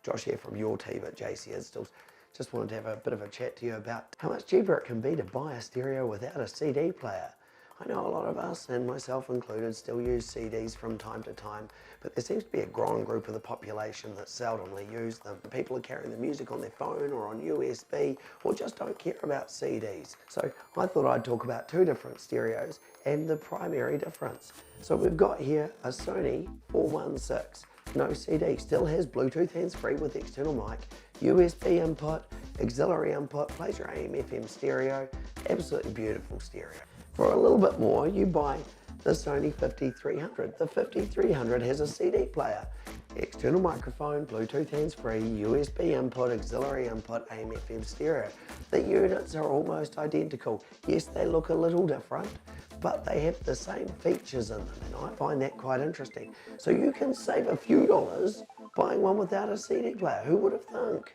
Josh here from your team at JC Installs. Just wanted to have a bit of a chat to you about how much cheaper it can be to buy a stereo without a CD player. I know a lot of us, and myself included, still use CDs from time to time, but there seems to be a growing group of the population that seldomly use them. People are carrying the music on their phone or on USB, or just don't care about CDs. So I thought I'd talk about two different stereos and the primary difference. So we've got here a Sony 416. No CD, still has Bluetooth hands-free with external mic, USB input, auxiliary input, plays your AM FM stereo, absolutely beautiful stereo. For a little bit more, you buy the Sony 5300. The 5300 has a CD player, external microphone, Bluetooth hands-free, USB input, auxiliary input, AM FM stereo. The units are almost identical. Yes, they look a little different, but they have the same features in them, and I find that quite interesting. So you can save a few dollars buying one without a CD player. Who would have thunk?